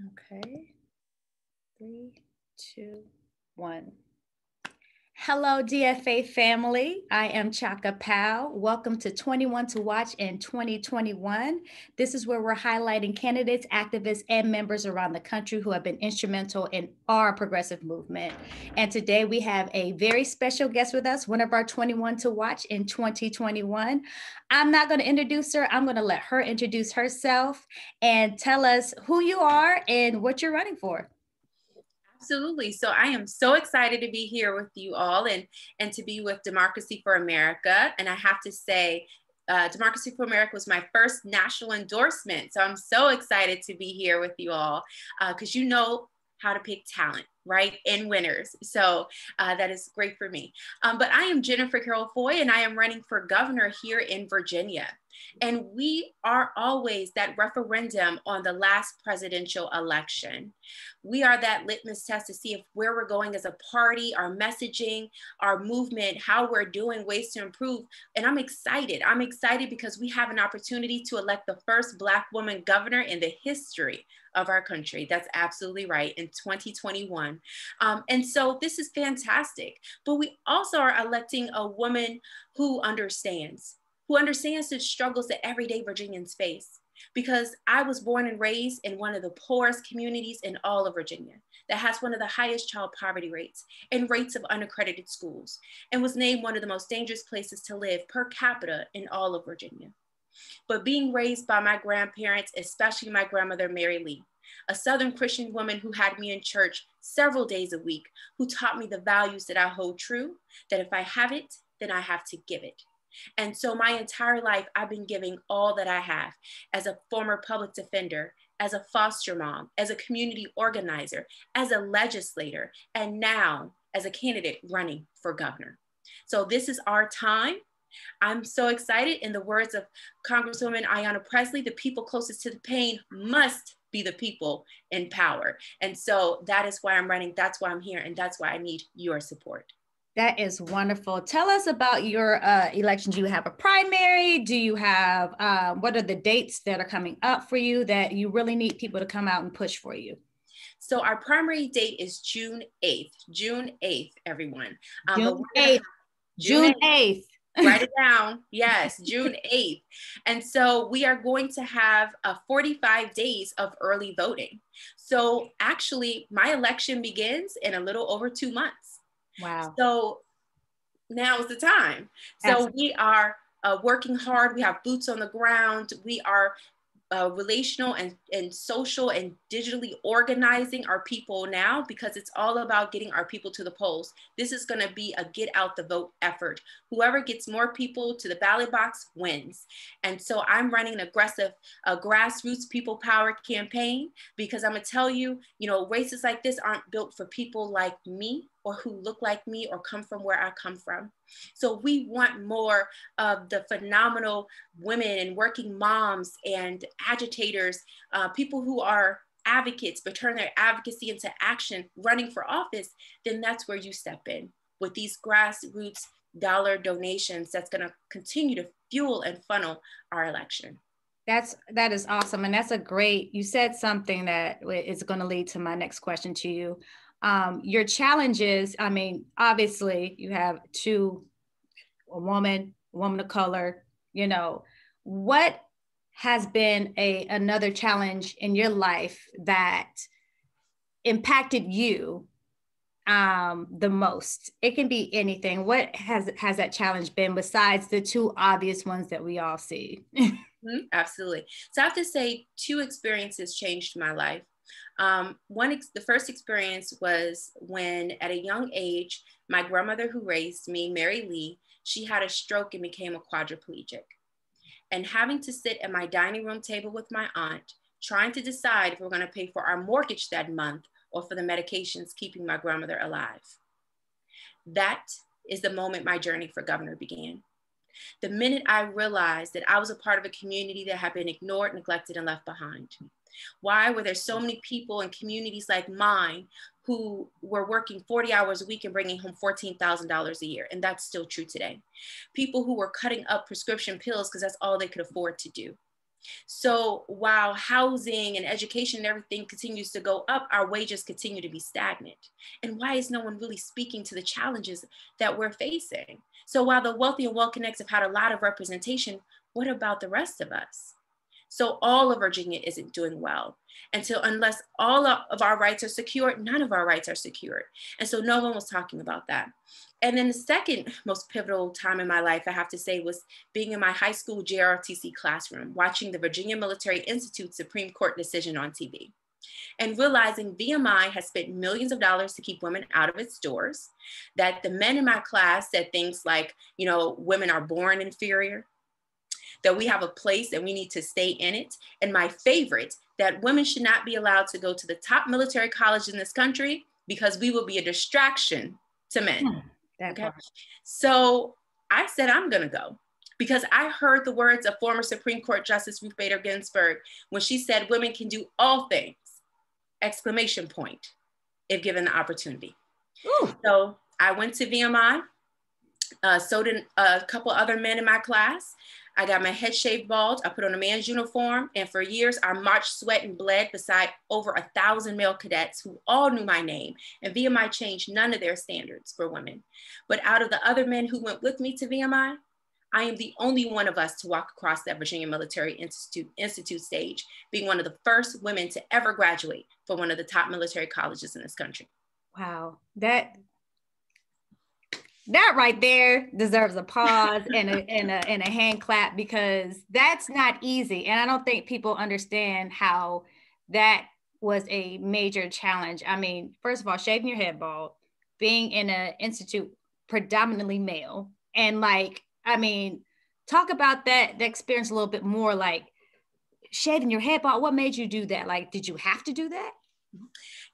Okay. 3, 2, 1. Hello, DFA family. I am Chaka Powell. Welcome to 21 to Watch in 2021. This is where we're highlighting candidates, activists, and members around the country who have been instrumental in our progressive movement. And today we have a very special guest with us, one of our 21 to Watch in 2021. I'm not going to introduce her. I'm going to let her introduce herself and tell us who you are and what you're running for. Absolutely. So I am so excited to be here with you all and to be with Democracy for America. And I have to say, Democracy for America was my first national endorsement. So I'm so excited to be here with you all because you know how to pick talent, right? And winners. So that is great for me. But I am Jennifer Carroll Foy, and I am running for governor here in Virginia. And we are always that referendum on the last presidential election. We are that litmus test to see if where we're going as a party, our messaging, our movement, how we're doing, ways to improve. And I'm excited. I'm excited because we have an opportunity to elect the first Black woman governor in the history of our country. That's absolutely right, in 2021. And so this is fantastic. But we also are electing a woman who understands the struggles that everyday Virginians face. Because I was born and raised in one of the poorest communities in all of Virginia that has one of the highest child poverty rates and rates of unaccredited schools, and was named one of the most dangerous places to live per capita in all of Virginia. But being raised by my grandparents, especially my grandmother, Mary Lee, a Southern Christian woman who had me in church several days a week, who taught me the values that I hold true, that if I have it, then I have to give it. And so my entire life, I've been giving all that I have as a former public defender, as a foster mom, as a community organizer, as a legislator, and now as a candidate running for governor. So this is our time. I'm so excited. In the words of Congresswoman Ayanna Pressley, the people closest to the pain must be the people in power. And so that is why I'm running. That's why I'm here. And that's why I need your support. That is wonderful. Tell us about your election. Do you have a primary? Do you have, what are the dates that are coming up for you that you really need people to come out and push for you? So our primary date is June 8th. June 8th, everyone. June 8th. June 8th. Write it down. Yes, June 8th. And so we are going to have 45 days of early voting. So actually, my election begins in a little over 2 months. Wow. So now is the time. So we are working hard. We have boots on the ground. We are relational and social and digitally organizing our people now, because it's all about getting our people to the polls. This is going to be a get out the vote effort. Whoever gets more people to the ballot box wins. And so I'm running an aggressive grassroots people power campaign, because I'm going to tell you, races like this aren't built for people like me or who look like me or come from where I come from. So we want more of the phenomenal women and working moms and agitators, people who are advocates but turn their advocacy into action running for office. Then that's where you step in with these grassroots dollar donations that's going to continue to fuel and funnel our election. That is awesome. And that's you said something that is going to lead to my next question to you. Your challenges, I mean, obviously you have a woman of color, what has been another challenge in your life that impacted you the most? It can be anything. What has that challenge been besides the two obvious ones that we all see? Absolutely. So I have to say 2 experiences changed my life. The first experience was when at a young age, my grandmother who raised me, Mary Lee, she had a stroke and became a quadriplegic. And having to sit at my dining room table with my aunt, trying to decide if we're going to pay for our mortgage that month or for the medications keeping my grandmother alive. That is the moment my journey for governor began. The minute I realized that I was a part of a community that had been ignored, neglected, and left behind. Why were there so many people in communities like mine who were working 40 hours a week and bringing home $14,000 a year? And that's still true today. People who were cutting up prescription pills because that's all they could afford to do. So while housing and education and everything continues to go up, our wages continue to be stagnant. And why is no one really speaking to the challenges that we're facing? So while the wealthy and well-connected have had a lot of representation, what about the rest of us? So all of Virginia isn't doing well. Unless all of our rights are secured, none of our rights are secured. And so no one was talking about that. And then the second most pivotal time in my life, I have to say, was being in my high school JROTC classroom, watching the Virginia Military Institute Supreme Court decision on TV, and realizing VMI has spent millions of dollars to keep women out of its doors, that the men in my class said things like, women are born inferior, that we have a place and we need to stay in it. And my favorite, that women should not be allowed to go to the top military college in this country because we will be a distraction to men. Okay. So I said, I'm going to go, because I heard the words of former Supreme Court Justice Ruth Bader Ginsburg when she said, women can do all things, ! If given the opportunity. Ooh. So I went to VMI, so did a couple other men in my class. I got my head shaved bald. I put on a man's uniform. And for years, I marched, sweat, and bled beside over 1,000 male cadets who all knew my name. And VMI changed none of their standards for women. But out of the other men who went with me to VMI, I am the only one of us to walk across that Virginia Military Institute stage, being one of the first women to ever graduate from one of the top military colleges in this country. Wow, that right there deserves a pause and a hand clap, because that's not easy. And I don't think people understand how that was a major challenge. I mean, first of all, shaving your head bald, being in an institute predominantly male, and talk about that experience a little bit more, like shaving your head bald. What made you do that? Like, did you have to do that?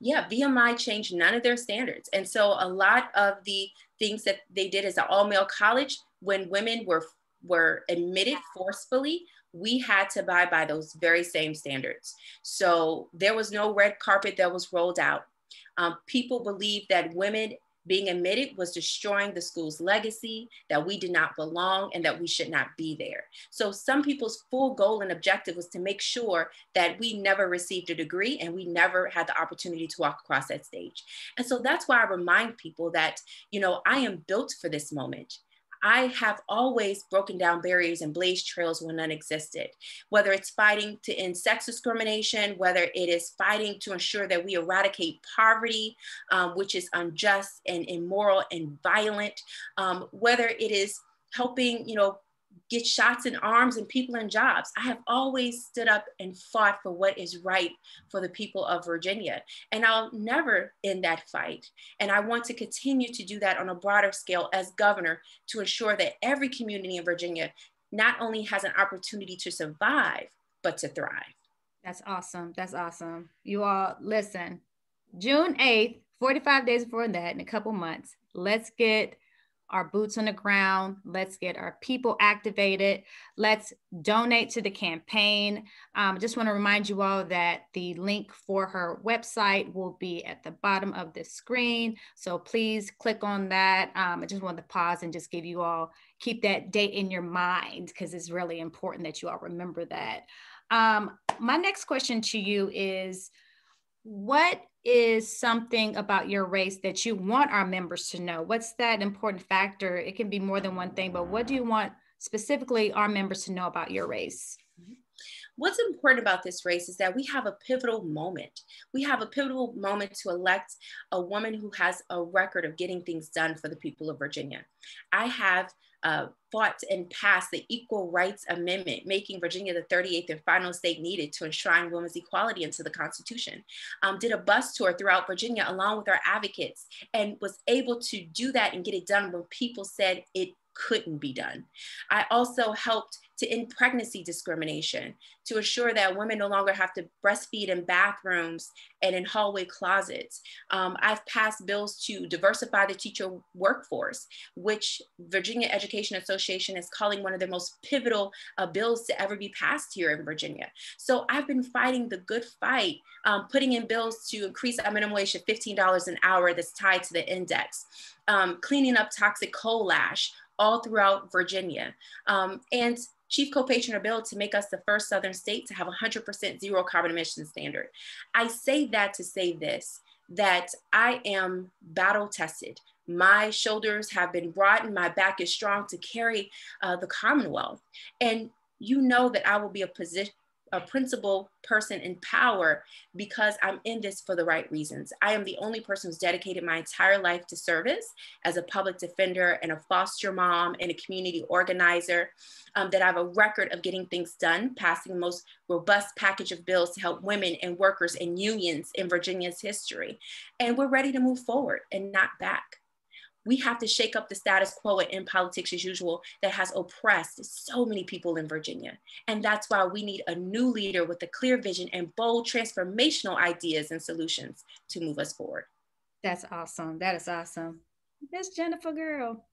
Yeah, VMI changed none of their standards. And so a lot of the things that they did as an all-male college, when women were admitted forcefully, we had to abide by those very same standards. So there was no red carpet that was rolled out. People believed that women being admitted was destroying the school's legacy, that we did not belong, and that we should not be there. So some people's full goal and objective was to make sure that we never received a degree and we never had the opportunity to walk across that stage. And so that's why I remind people that, I am built for this moment. I have always broken down barriers and blazed trails when none existed, whether it's fighting to end sex discrimination, whether it is fighting to ensure that we eradicate poverty, which is unjust and immoral and violent, whether it is helping, get shots in arms and people in jobs. I have always stood up and fought for what is right for the people of Virginia. And I'll never end that fight. And I want to continue to do that on a broader scale as governor, to ensure that every community in Virginia not only has an opportunity to survive, but to thrive. That's awesome. That's awesome. You all listen, June 8th, 45 days before that, in a couple months, let's get our boots on the ground. Let's get our people activated. Let's donate to the campaign. Just want to remind you all that the link for her website will be at the bottom of the screen. So please click on that. I just wanted to pause and just keep that date in your mind, because it's really important that you all remember that. My next question to you is, what is something about your race that you want our members to know? What's that important factor? It can be more than one thing, but what do you want specifically our members to know about your race? What's important about this race is that we have a pivotal moment. We have a pivotal moment to elect a woman who has a record of getting things done for the people of Virginia. I have fought and passed the Equal Rights Amendment, making Virginia the 38th and final state needed to enshrine women's equality into the Constitution. Did a bus tour throughout Virginia along with our advocates, and was able to do that and get it done when people said it couldn't be done. I also helped to end pregnancy discrimination, to ensure that women no longer have to breastfeed in bathrooms and in hallway closets. I've passed bills to diversify the teacher workforce, which Virginia Education Association is calling one of the most pivotal bills to ever be passed here in Virginia. So I've been fighting the good fight, putting in bills to increase our minimum wage to $15 an hour that's tied to the index, cleaning up toxic coal ash all throughout Virginia, and chief co-patron a bill to make us the first Southern state to have 100% zero carbon emissions standard. I say that to say this, that I am battle tested. My shoulders have been broadened, my back is strong to carry the Commonwealth. And you know that I will be a principal person in power because I'm in this for the right reasons. I am the only person who's dedicated my entire life to service as a public defender and a foster mom and a community organizer, that I have a record of getting things done, passing the most robust package of bills to help women and workers and unions in Virginia's history. And we're ready to move forward and not back. We have to shake up the status quo in politics as usual that has oppressed so many people in Virginia. And that's why we need a new leader with a clear vision and bold transformational ideas and solutions to move us forward. That's awesome. That is awesome. That's Jennifer girl.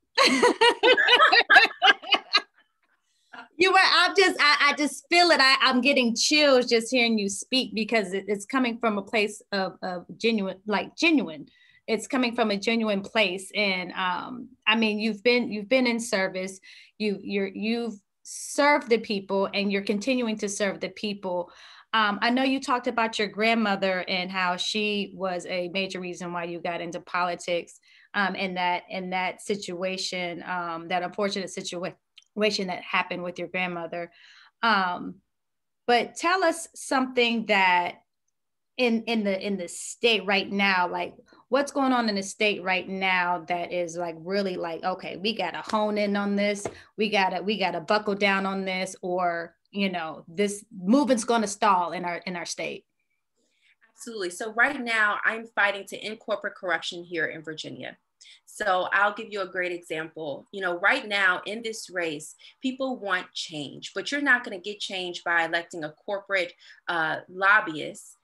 I just feel it. I'm getting chills just hearing you speak because it's coming from a place of genuine. It's coming from a genuine place. And I mean, you've been in service, you've served the people and you're continuing to serve the people. I know you talked about your grandmother and how she was a major reason why you got into politics, in that situation, that unfortunate situation that happened with your grandmother. But tell us something that in the state right now, like what's going on in the state right now that is like really like, okay, we got to hone in on this. We got to buckle down on this, or, you know, this movement's going to stall in our state. Absolutely. So right now I'm fighting to end corporate corruption here in Virginia. So I'll give you a great example. You know, right now in this race, people want change, but you're not going to get change by electing a corporate lobbyist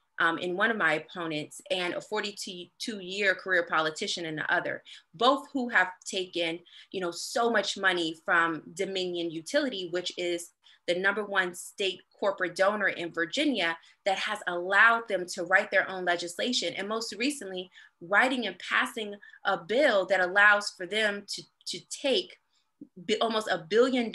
in one of my opponents and a 42-year career politician in the other, both who have taken, you know, so much money from Dominion Utility, which is the #1 state corporate donor in Virginia that has allowed them to write their own legislation. And most recently, writing and passing a bill that allows for them to take almost $1 billion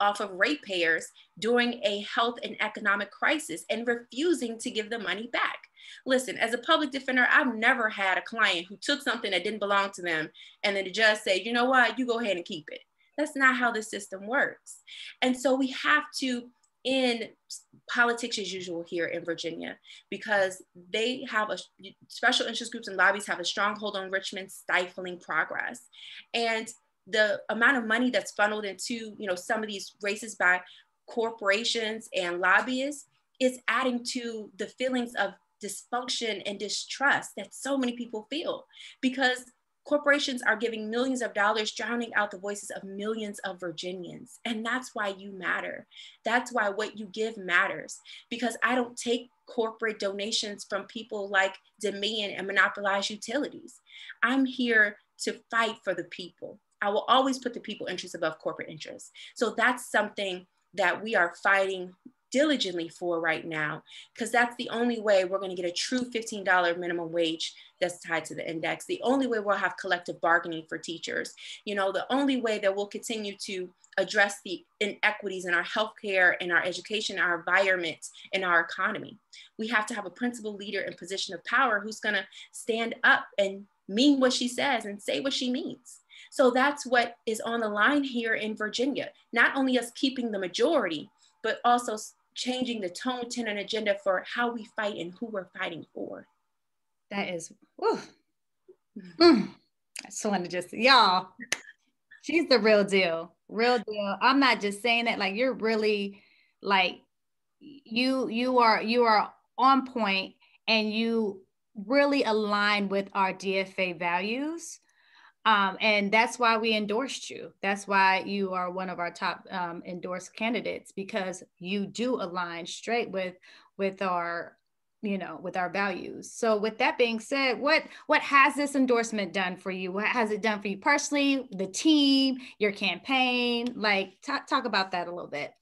off of ratepayers during a health and economic crisis and refusing to give the money back. Listen, as a public defender, I've never had a client who took something that didn't belong to them and then the judge said, you know what, you go ahead and keep it. That's not how the system works. And so we have to end politics as usual here in Virginia because they have special interest groups and lobbies have a stronghold on Richmond, stifling progress. And the amount of money that's funneled into, you know, some of these races by corporations and lobbyists is adding to the feelings of dysfunction and distrust that so many people feel, because corporations are giving millions of dollars, drowning out the voices of millions of Virginians. And that's why you matter. That's why what you give matters, because I don't take corporate donations from people like Dominion and monopolize utilities. I'm here to fight for the people. I will always put the people interests above corporate interests. So that's something that we are fighting diligently for right now, because that's the only way we're going to get a true $15 minimum wage that's tied to the index. The only way we'll have collective bargaining for teachers. You know, the only way that we'll continue to address the inequities in our healthcare, in our education, our environment, in our economy. We have to have a principal leader in position of power who's going to stand up and mean what she says and say what she means. So that's what is on the line here in Virginia. Not only us keeping the majority, but also changing the tone, tone, and agenda for how we fight and who we're fighting for. That is, I just want to just, y'all, she's the real deal, real deal. I'm not just saying that, like, you're really, like, you are on point and you really align with our DFA values. And that's why we endorsed you. That's why you are one of our top endorsed candidates, because you do align straight with our, you know, with our values. So with that being said, what has this endorsement done for you? What has it done for you personally, the team, your campaign? Like, talk about that a little bit.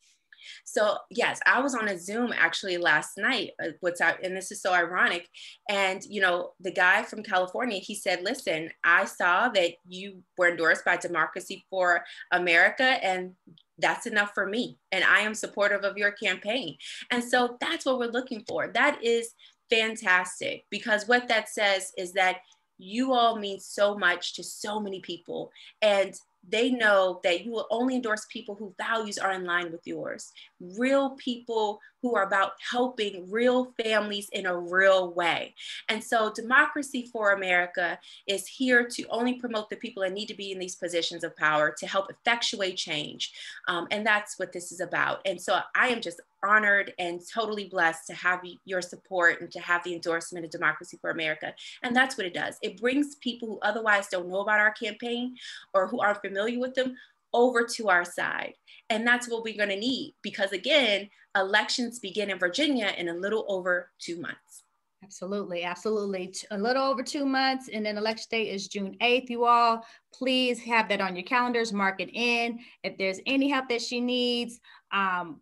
So yes, I was on a Zoom actually last night, and this is so ironic. And, you know, the guy from California, he said, listen, I saw that you were endorsed by Democracy for America, and that's enough for me. And I am supportive of your campaign. And so that's what we're looking for. That is fantastic, because what that says is that you all mean so much to so many people. And they know that you will only endorse people whose values are in line with yours. Real people who are about helping real families in a real way. And so Democracy for America is here to only promote the people that need to be in these positions of power to help effectuate change. And that's what this is about. And so I am just honored and totally blessed to have your support and to have the endorsement of Democracy for America. And that's what it does. It brings people who otherwise don't know about our campaign or who aren't familiar with them over to our side. And that's what we're going to need, because again, elections begin in Virginia in a little over 2 months. Absolutely, absolutely. A little over 2 months, and then election day is June 8th. You all, please have that on your calendars, mark it in. If there's any help that she needs,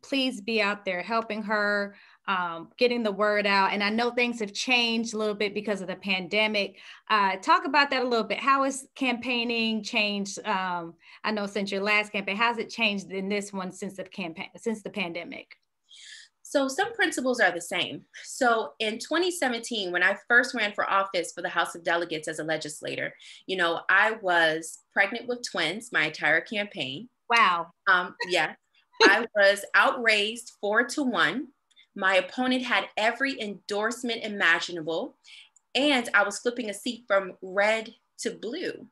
please be out there helping her, getting the word out. And I know things have changed a little bit because of the pandemic. Talk about that a little bit. How has campaigning changed? I know since your last campaign, how's it changed in this one since the pandemic? So some principles are the same. So in 2017, when I first ran for office for the House of Delegates as a legislator, I was pregnant with twins my entire campaign. Wow. Yeah, I was outraised 4-1. My opponent had every endorsement imaginable, and I was flipping a seat from red to blue.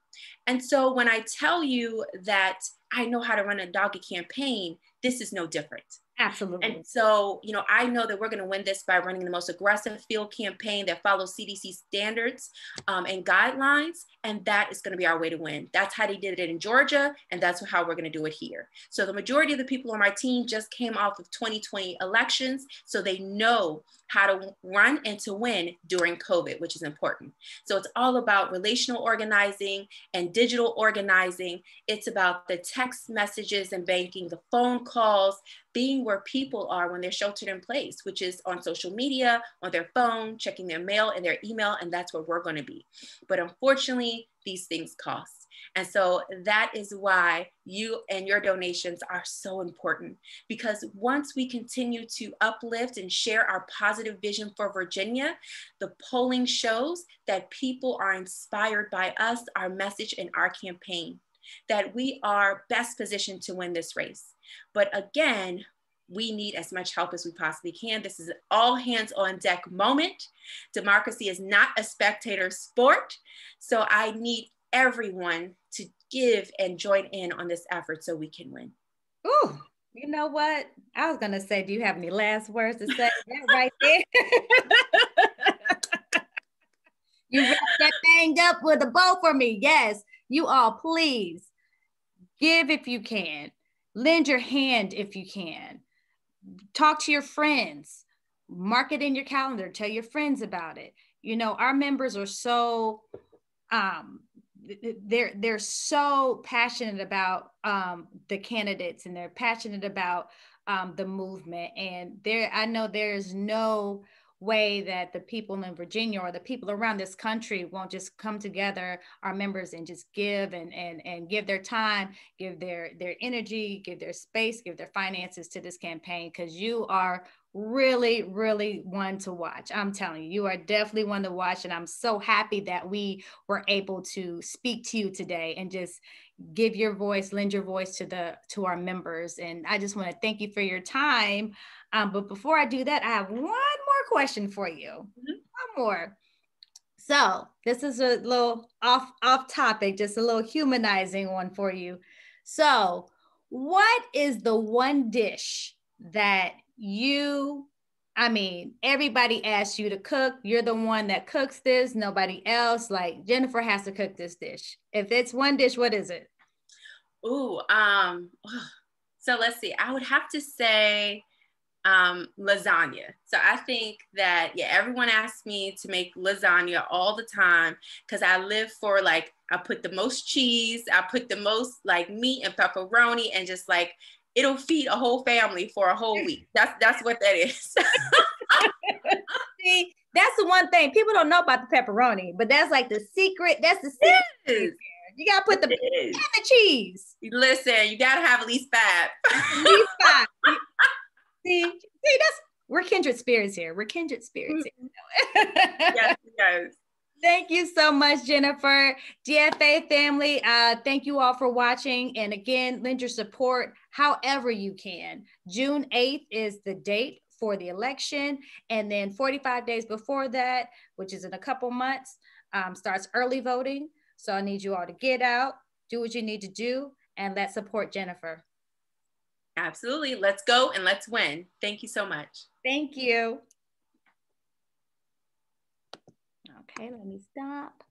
And so when I tell you that I know how to run a dogged campaign, this is no different. Absolutely. And so, I know that we're going to win this by running the most aggressive field campaign that follows CDC standards and guidelines. And that is going to be our way to win. That's how they did it in Georgia. And that's how we're going to do it here. So the majority of the people on my team just came off of 2020 elections. So they know how to run and to win during COVID, which is important. So it's all about relational organizing and digital organizing. It's about the text messages and banking, the phone calls, being where people are when they're sheltered in place, which is on social media, on their phone, checking their mail and their email, and that's where we're going to be. But unfortunately, these things cost. And so that is why you and your donations are so important, because once we continue to uplift and share our positive vision for Virginia, the polling shows that people are inspired by us, our message, and our campaign, that we are best positioned to win this race. But again, we need as much help as we possibly can. This is an all hands on deck moment. Democracy is not a spectator sport. So I need everyone to give and join in on this effort so we can win. Ooh, you know what? I was going to say, do you have any last words to say? That right there. You wrap that thing up with a bow for me. Yes, you all, please give if you can. Lend your hand if you can. Talk to your friends. Mark it in your calendar. Tell your friends about it. Our members are so they're so passionate about the candidates, and they're passionate about the movement. And I know there's no way that the people in Virginia or the people around this country won't just come together, our members, and just give and give their time, give their energy, give their space, give their finances to this campaign, because you are really, really one to watch. I'm telling you, you are definitely one to watch. And I'm so happy that we were able to speak to you today and just give your voice, lend your voice to our members. And I just want to thank you for your time. But before I do that, I have one more question for you. Mm-hmm. One more. So this is a little off topic, just a little humanizing one for you. So what is the one dish that everybody asks you to cook? You're the one that cooks this, nobody else. Like, Jennifer has to cook this dish. If it's one dish, what is it? Ooh, so let's see. I would have to say lasagna. So I think that, everyone asks me to make lasagna all the time, because I live for I put the most cheese, I put the most meat and pepperoni, and just it'll feed a whole family for a whole week. That's what that is. See, that's the one thing people don't know about the pepperoni, but that's the secret. That's the secret. You gotta put the and the cheese. Listen, you gotta have at least 5. At least 5. See, that's we're kindred spirits here. We're kindred spirits here. Yes, yes. Thank you so much, Jennifer. DFA family, thank you all for watching. And again, lend your support however you can. June 8th is the date for the election. And then 45 days before that, which is in a couple months, starts early voting. So I need you all to get out, do what you need to do, and let's support Jennifer. Absolutely. Let's go and let's win. Thank you so much. Thank you. Okay, let me stop.